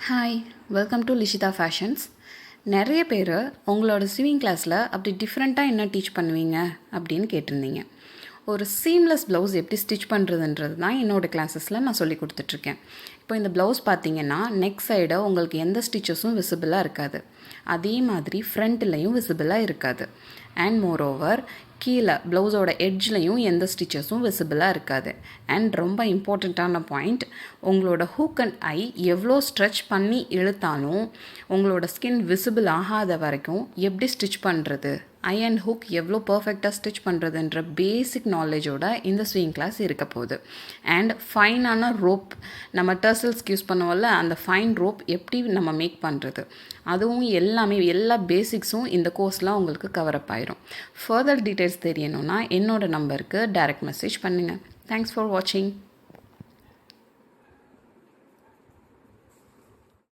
Hi, welcome to Lishitha fashions. நிறைய பேர் உங்களோட ஸ்விமிங் கிளாஸில் அப்படி டிஃப்ரெண்ட்டாக என்ன டீச் பண்ணுவீங்க அப்படின்னு கேட்டிருந்தீங்க. ஒரு சீம்லெஸ் ப்ளவுஸ் எப்படி ஸ்டிச் பண்ணுறதுன்றது தான் என்னோடய கிளாஸஸில் நான் சொல்லி கொடுத்துட்ருக்கேன். இப்போ இந்த ப்ளவுஸ் பார்த்தீங்கன்னா நெக் சைடை உங்களுக்கு எந்த ஸ்டிச்சஸும் விசிபிளாக இருக்காது. அதே மாதிரி ஃப்ரண்ட்லேயும் விசிபிளாக இருக்காது. அண்ட் மோரோவர் கீழே ப்ளவுஸோட எட்ஜ்லேயும் எந்த ஸ்டிச்சஸும் விசிபிளாக இருக்காது. அண்ட் ரொம்ப இம்பார்ட்டண்ட்டான பாயிண்ட், உங்களோட ஹூக் அண்ட் ஐ எவ்வளோ ஸ்ட்ரெச் பண்ணி இழுத்தாலும் உங்களோட ஸ்கின் விசிபிள் ஆகாத வரைக்கும் எப்படி ஸ்டிச் பண்ணுறது, ஐ அண்ட் ஹூக் எவ்வளோ பர்ஃபெக்டாக ஸ்டிச் பண்ணுறதுன்ற பேசிக் நாலேஜோட இந்த ஸ்விங் கிளாஸ் இருக்க போகுது. அண்ட் ஃபைனான ரோப், நம்ம டர்சல்ஸ்க்கு யூஸ் பண்ணுவோம்ல, அந்த ஃபைன் ரோப் எப்படி நம்ம மேக் பண்ணுறது, அதுவும் எல்லா பேசிக்ஸும் இந்த கோர்ஸில் உங்களுக்கு கவரப் ஆயிரும். ஃபர்தர் டீட்டெயில்ஸ் தெரியணும்னா என்னோட நம்பருக்கு டைரக்ட் மெசேஜ் பண்ணுங்கள். தேங்க்ஸ் ஃபார் வாட்சிங்.